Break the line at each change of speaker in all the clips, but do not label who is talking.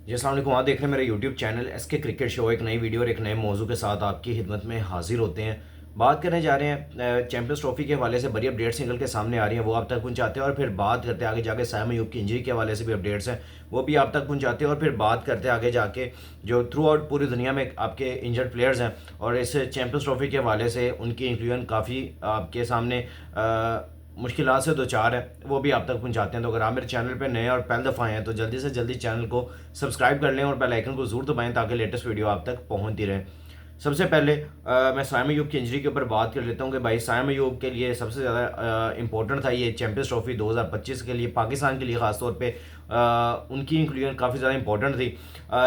जी अस्सलाम वालेकुम। आप देख रहे हैं मेरा YouTube channel SK cricket show. एक नई वीडियो और एक नए मौजू के साथ आपकी खिदमत में हाजिर होते हैं। बात करने जा रहे हैं चैंपियंस ट्रॉफी के हवाले से बड़ी अपडेट्स निकल के सामने आ रही हैं, वो आप तक पहुंचाते हैं। और फिर बात करते हैं आगे जाके साइम अयूब की इंजरी के हवाले से भी अपडेट्स हैं, वो भी आप तक पहुंचाते हैं। और फिर बात करते हैं आगे जाके जो थ्रू आउट पूरी दुनिया में आपके इंजर्ड प्लेयर्स हैं और इस चैंपियंस ट्रॉफी के हवाले से उनकी इंक्लूजन काफ़ी आपके सामने मुश्किलात से दो चार है, वो भी आप तक पहुंचाते हैं। तो अगर आप मेरे चैनल पर नए और पहली दफ़ा आए हैं तो जल्दी से जल्दी चैनल को सब्सक्राइब कर लें और बेल आइकन को ज़रूर दबाएं ताकि लेटेस्ट वीडियो आप तक पहुंचती रहे। सबसे पहले मैं साइम अयूब की इंजरी के ऊपर बात कर लेता हूँ कि भाई साइम अयूब के लिए सबसे ज़्यादा इंपॉर्टेंट था ये चैंपियंस ट्रॉफी 2025 के लिए, पाकिस्तान के लिए ख़ासतौर पे उनकी इंक्लूजन काफ़ी ज़्यादा इंपॉर्टेंट थी।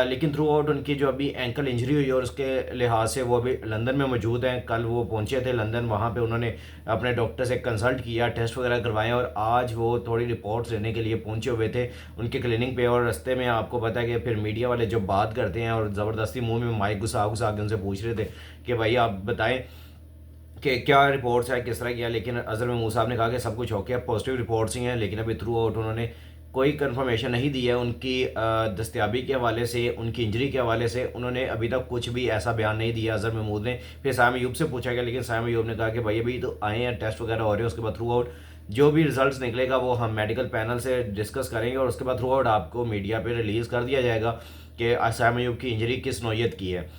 लेकिन थ्रू आउट उनकी जो अभी एंकल इंजरी हुई है और उसके लिहाज से वो अभी लंदन में मौजूद हैं। कल वो पहुँचे थे लंदन, वहाँ पर उन्होंने अपने डॉक्टर से कंसल्ट किया, टेस्ट वगैरह करवाए और आज वो थोड़ी रिपोर्ट्स लेने के लिए पहुँचे हुए थे उनके क्लिनिक पे। और रास्ते में आपको पता है कि फिर मीडिया वाले जो बात करते हैं और ज़बरदस्ती मुंह में माइक घुसा घुसा के उनसे पूछ रहे थे कि भाई आप बताएं कि क्या रिपोर्ट्स है, किस तरह किया। लेकिन अजहर महमूद साहब ने कहा कि सब कुछ ओके, पॉजिटिव रिपोर्ट्स ही हैं। लेकिन अभी थ्रू आउट उन्होंने कोई कंफर्मेशन नहीं दी है उनकी दस्तियाबी के हवाले से, उनकी इंजरी के हवाले से उन्होंने अभी तक कुछ भी ऐसा बयान नहीं दिया अजहर महमूद ने। फिर साइम अयूब से पूछा गया, लेकिन साइम अयूब ने कहा कि भाई अभी तो आए हैं, टेस्ट वगैरह हो रहे हैं, उसके बाद थ्रू आउट जो भी रिजल्ट्स निकलेगा वो हम मेडिकल पैनल से डिस्कस करेंगे और उसके बाद थ्रू आउट आपको मीडिया पे रिलीज़ कर दिया जाएगा कि साइम अयूब की इंजरी किस नौयत की है।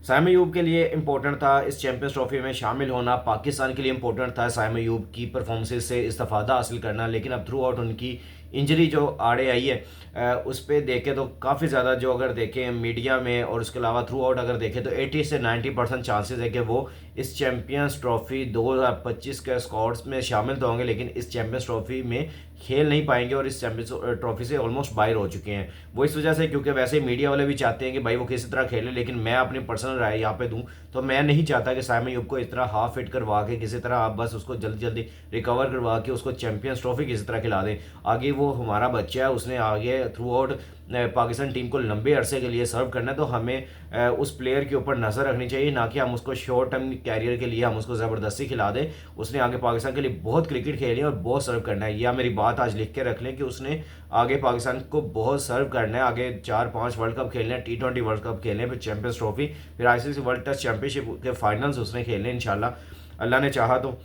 साइम अयूब के लिए इंपॉर्टेंट था इस चैंपियंस ट्रॉफी में शामिल होना, पाकिस्तान के लिए इंपॉर्टेंट था साइम अयूब की परफॉर्मेंसेस से इस्तेफादा हासिल करना। लेकिन अब थ्रू आउट उनकी इंजरी जो आड़े आई है उस पर देखें तो काफ़ी ज़्यादा जो अगर देखें मीडिया में और उसके अलावा थ्रू आउट अगर देखें तो 80 से 90% चांसेस है कि वो इस चैंपियंस ट्रॉफी 2025 के स्क्वाड्स में शामिल तो होंगे लेकिन इस चैंपियंस ट्रॉफी में खेल नहीं पाएंगे और इस चैंपियंस ट्रॉफी से ऑलमोस्ट बाहर हो चुके हैं। वो इस वजह से क्योंकि वैसे ही मीडिया वाले भी चाहते हैं कि भाई वो किसी तरह खेले, लेकिन मैं अपनी पर्सनल राय यहाँ पे दूं तो मैं नहीं चाहता कि साइम अयूब को इस तरह हाफ फिट करवा के किसी तरह आप बस उसको जल्दी जल्दी रिकवर करवा के उसको चैंपियंस ट्रॉफी किसी तरह खिला दें। आगे वो हमारा बच्चा है, उसने आगे थ्रू आउट पाकिस्तान टीम को लंबे अरसे के लिए सर्व करना है, तो हमें उस प्लेयर के ऊपर नज़र रखनी चाहिए, ना कि हम उसको शॉर्ट टर्म कैरियर के लिए हम उसको ज़बरदस्ती खिला दें। उसने आगे पाकिस्तान के लिए बहुत क्रिकेट खेली है और बहुत सर्व करना है, यह मेरी बात आज लिख के रख लें कि उसने आगे पाकिस्तान को बहुत सर्व करना है। आगे 4-5 वर्ल्ड कप खेलने हैं, T20 वर्ल्ड कप खेलने हैं, फिर चैंपियंस ट्रॉफी, फिर ICC वर्ल्ड टेस्ट चैंपियनशिप के फाइनल्स उसने खेलने इंशाल्लाह अल्लाह ने चाहा तो।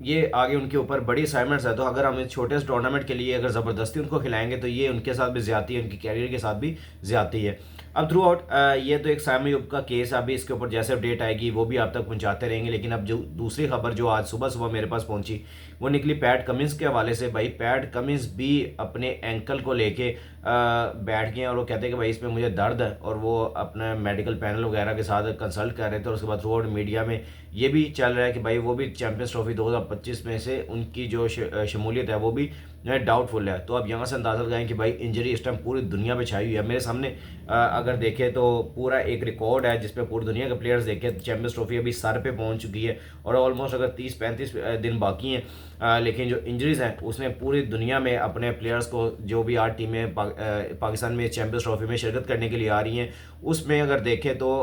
ये आगे उनके ऊपर बड़ी असाइनमेंट्स है, तो अगर हम इस छोटे से टूर्नामेंट के लिए अगर ज़बरदस्ती उनको खिलाएंगे तो ये उनके साथ भी ज्यादती है, उनकी कैरियर के साथ भी ज्यादती है। अब थ्रू आउट ये तो एक साइम अयूब का केस है, अभी इसके ऊपर जैसे अपडेट आएगी वो भी आप तक पहुंचाते रहेंगे। लेकिन अब जो दूसरी खबर जो आज सुबह सुबह मेरे पास पहुंची वो निकली पैट कमिंस के हवाले से। भाई पैट कमिंस भी अपने एंकल को लेके बैठ गए और वो कहते हैं कि भाई इसमें मुझे दर्द है और वो अपने मेडिकल पैनल वगैरह के साथ कंसल्ट कर रहे थे। और उसके बाद थ्रू आउट मीडिया में ये भी चल रहा है कि भाई वो भी चैंपियंस ट्रॉफी 2025 में से उनकी जो शमूलियत है वो भी डाउटफुल है। तो अब यहाँ से अंदाजा लगाएं कि भाई इंजरी इस टाइम पूरी दुनिया में छाई हुई है। मेरे सामने अगर देखें तो पूरा एक रिकॉर्ड है जिसपे पूरी दुनिया के प्लेयर्स देखें तो चैंपियंस ट्रॉफी अभी सर पे पहुंच चुकी है और ऑलमोस्ट अगर 30-35 दिन बाकी हैं। लेकिन जो इंजरीज हैं उसने पूरी दुनिया में अपने प्लेयर्स को, जो भी 8 टीमें पाकिस्तान में चैंपियंस ट्रॉफी में शिरकत करने के लिए आ रही हैं, उसमें अगर देखें तो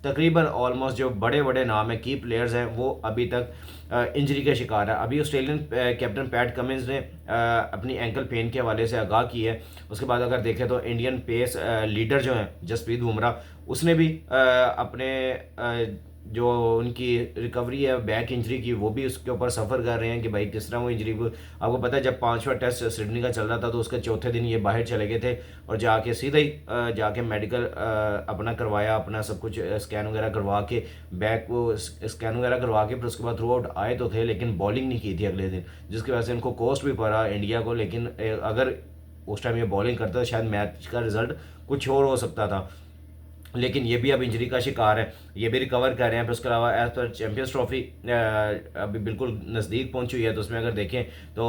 तकरीबन ऑलमोस्ट जो बड़े बड़े नाम है की प्लेयर्स हैं वो अभी तक इंजरी का शिकार है। अभी ऑस्ट्रेलियन कैप्टन पैट कमिंस ने अपनी एंकल पेन के हवाले से आगाह की है। उसके बाद अगर देखें तो इंडियन पेस लीडर जो हैं जसप्रीत बुमराह, उसने भी अपने जो उनकी रिकवरी है बैक इंजरी की वो भी उसके ऊपर सफ़र कर रहे हैं कि भाई किस तरह वो इंजरी को। आपको पता है जब 5वां टेस्ट सिडनी का चल रहा था तो उसके चौथे दिन ये बाहर चले गए थे और जाके सीधा ही जाके मेडिकल अपना करवाया, अपना सब कुछ स्कैन वगैरह करवा के बैक को स्कैन वगैरह करवा के फिर उसके बाद थ्रू आउट आए तो थे, लेकिन बॉलिंग नहीं की थी अगले दिन, जिसकी वजह से इनको कॉस्ट भी पड़ा इंडिया को। लेकिन अगर उस टाइम ये बॉलिंग करता तो शायद मैच का रिजल्ट कुछ और हो सकता था। लेकिन ये भी अब इंजरी का शिकार है, ये भी रिकवर कर रहे हैं। फिर उसके अलावा एज पर चैंपियंस ट्रॉफी अभी बिल्कुल नज़दीक पहुंच चुकी है, तो उसमें अगर देखें तो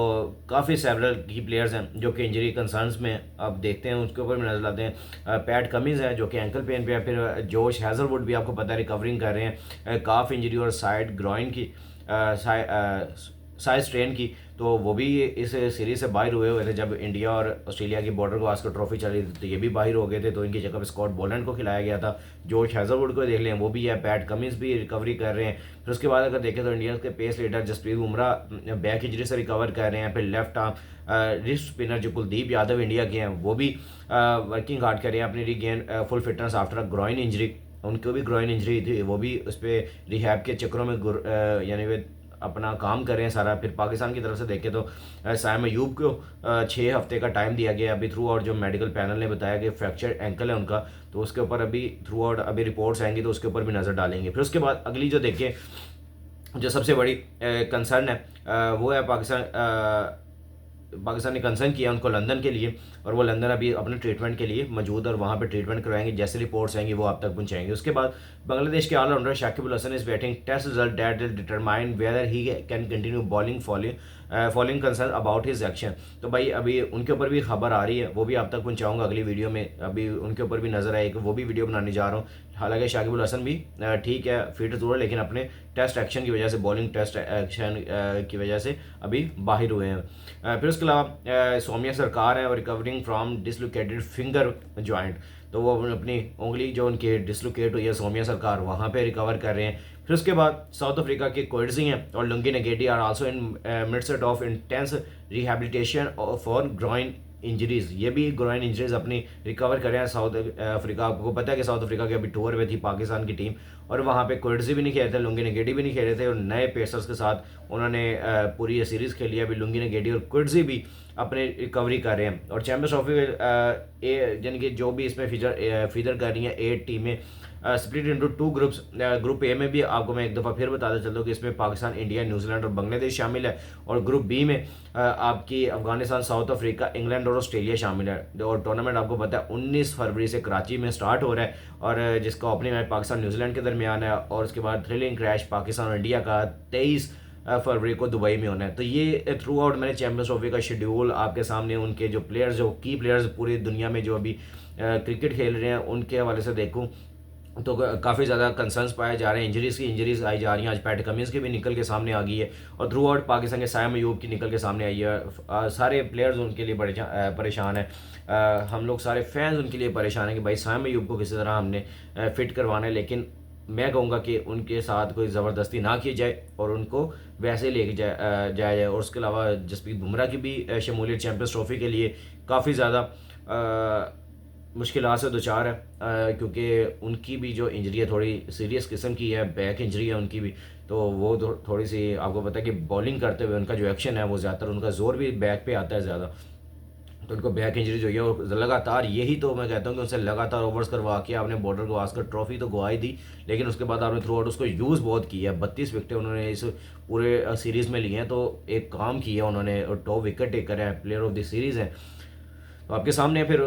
काफ़ी सेवरल की प्लेयर्स हैं जो कि इंजरी कंसर्न्स में अब देखते हैं, उसके ऊपर भी नजर लाते हैं। पैट कमिंस है जो कि एंकल पेन पे है, फिर जोश हैजलवुड भी आपको पता है रिकवरिंग कर रहे हैं काफ इंजरी और साइड ग्रॉइन की, साइड स्ट्रेन की। तो वो भी इस सीरीज़ से बाहर हुए थे। जब इंडिया और ऑस्ट्रेलिया की बॉर्डर गवास्कर ट्रॉफी चली थी तो ये भी बाहर हो गए थे, तो इनकी जगह पर स्कॉट बोलैंड को खिलाया गया था। जोश हैज़लवुड को देख लें, वो भी है। पैट कमिंस भी रिकवरी कर रहे हैं। फिर उसके बाद अगर देखें तो इंडिया के pace leader Jasprit Bumrah back injury से रिकवर कर रहे हैं। फिर लेफ्ट आर्म रिस्ट स्पिनर जो कुलदीप यादव इंडिया के हैं वो भी वर्किंग हार्ड कर रहे हैं अपनी regain full fitness after a groin injury. उनको भी ग्रॉइन इंजरी थी, वो भी उस पर रिहैब के चक्करों में यानी वे अपना काम कर रहे हैं सारा। फिर पाकिस्तान की तरफ से देखें तो साइम अयूब को 6 हफ्ते का टाइम दिया गया अभी थ्रू आउट। जो मेडिकल पैनल ने बताया कि फ्रैक्चर एंकल है उनका, तो उसके ऊपर अभी थ्रू आउट अभी रिपोर्ट्स आएंगी तो उसके ऊपर भी नज़र डालेंगे। फिर उसके बाद अगली जो देखें जो सबसे बड़ी कंसर्न है वो है पाकिस्तान ने कंसर्न किया उनको लंदन के लिए, और वो लंदन अभी अपने ट्रीटमेंट के लिए मौजूद और वहाँ पे ट्रीटमेंट करवाएंगे। जैसे रिपोर्ट्स आएंगी वो आप तक पहुँचाएंगे। उसके बाद बांग्लादेश के all rounder Shakib Al Hasan is waiting test result that will determine whether he can continue bowling following concern about his action. तो भाई अभी उनके ऊपर भी खबर आ रही है, वो भी आप तक पहुँचाऊँगा अगली वीडियो में। अभी उनके ऊपर भी नजर आएगी, वो भी वीडियो बनाने जा रहा हूँ। हालांकि शाकिब अल हसन भी ठीक है, फिट जरूर है, लेकिन अपने टेस्ट एक्शन की वजह से, बॉलिंग टेस्ट एक्शन की वजह से अभी बाहर हुए हैं। फिर उसके अलावा सौम्या सरकार है और recovering from dislocated finger joint, तो वो अपनी उंगली जो उनकी डिसलोकेट हुई है सौम्या सरकार वहाँ पे रिकवर कर रहे हैं। फिर उसके बाद साउथ अफ्रीका के कोइडजी हैं और Lungi Ngidi are also in midst of intense rehabilitation for groin injuries. ये भी ग्रॉइन इंजरीज अपनी रिकवर कर रहे हैं साउथ अफ्रीका। आपको पता है कि साउथ अफ्रीका की अभी टूर में थी पाकिस्तान की टीम, और वहाँ पे कोइडजी भी नहीं खेले थे, लुंगी नेगेटी भी नहीं खेले थे, और नए पेसर्स के साथ उन्होंने पूरी ये सीरीज़ खेली है। अभी लुंगी नेगेटी और कोइडजी भी अपने रिकवरी कर रहे हैं। और चैम्पियंस ट्रॉफी यानी कि जो भी इसमें फीदर कर रही हैं 8 टीमें split into 2 groups. Group A में भी आपको मैं एक दफ़ा फिर बताता चलता हूँ कि इसमें पाकिस्तान, इंडिया, न्यूजीलैंड और बांग्लादेश शामिल है। और ग्रुप बी में आपकी अफगानिस्तान, साउथ अफ्रीका, इंग्लैंड और ऑस्ट्रेलिया शामिल है। और टूर्नामेंट आपको पता है 19 फरवरी से कराची में स्टार्ट हो रहा है, और जिसका ओपनिंग मैच पाकिस्तान न्यूजीलैंड के दरमियान है, और उसके बाद थ्रिलिंग क्रैश पाकिस्तान और इंडिया का 23 फरवरी को दुबई में होना है। तो ये थ्रू आउट मैंने चैम्पियंस ट्रॉफी का शेड्यूल आपके सामने, उनके जो प्लेयर्स, जो की प्लेयर्स पूरी दुनिया में जो अभी क्रिकेट खेल रहे हैं उनके हवाले से देखूँ तो काफ़ी ज़्यादा कंसर्न्स पाए जा रहे हैं। इंजरीज़ आई जा रही हैं। आज पैट कमिंस की भी निकल के सामने आ गई है, और थ्रू आउट पाकिस्तान के साइम अयूब की निकल के सामने आई है। सारे प्लेयर्स उनके लिए बड़े परेशान हैं। हम लोग सारे फैंस उनके लिए परेशान हैं कि भाई साइम अयूब को किसी तरह हमने फिट करवाना है, लेकिन मैं कहूँगा कि उनके साथ कोई ज़बरदस्ती ना की जाए और उनको वैसे लेके जाया जाए। और उसके अलावा जसप्रीत बुमराह की भी शमूलियत चैम्पियंस ट्रॉफी के लिए काफ़ी ज़्यादा मुश्किलात से दो चार है, क्योंकि उनकी भी जो इंजरी है थोड़ी सीरियस किस्म की है, बैक इंजरी है उनकी भी। तो वो थोड़ी सी आपको पता है कि बॉलिंग करते हुए उनका जो एक्शन है वो ज़्यादातर, उनका जोर भी बैक पे आता है ज़्यादा, तो उनको बैक इंजरी जो है वो लगातार, यही तो मैं कहता हूँ कि उनसे लगातार ओवर्स करवा के आपने बॉर्डर गवास्कर ट्रॉफी तो गवा ही दी, लेकिन उसके बाद आपने थ्रू आउट उसको यूज़ बहुत किया है। 32 विकेटें उन्होंने इस पूरे सीरीज़ में लिए हैं, तो एक काम किया उन्होंने, टॉप विकेट टेकर है, प्लेयर ऑफ द सीरीज़ है। तो आपके सामने फिर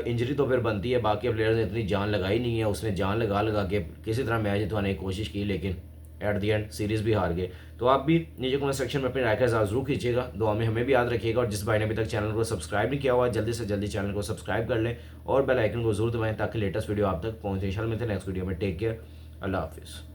इंजरी तो फिर बनती है। बाकी प्लेयर्स ने इतनी जान लगाई नहीं है, उसने जान लगा लगा के किसी तरह मैच जितवाने की कोशिश की, लेकिन एट द एंड सीरीज़ भी हार गए। तो आप भी नीचे कमेंट सेक्शन में अपनी राय का इज़हार जरूर कीजिएगा, दुआ में हमें भी याद रखिएगा। और जिस भाई ने अभी तक चैनल को सब्सक्राइब नहीं किया हुआ जल्दी से जल्दी चैनल को सब्सक्राइब कर लें और बेल आइकन को जरूर दबाएं ताकि लेटेस्ट वीडियो आप तक पहुँचे। इंशाल्लाह मिलते हैं नेक्स्ट वीडियो में। टेक केयर, अल्लाह हाफिज़।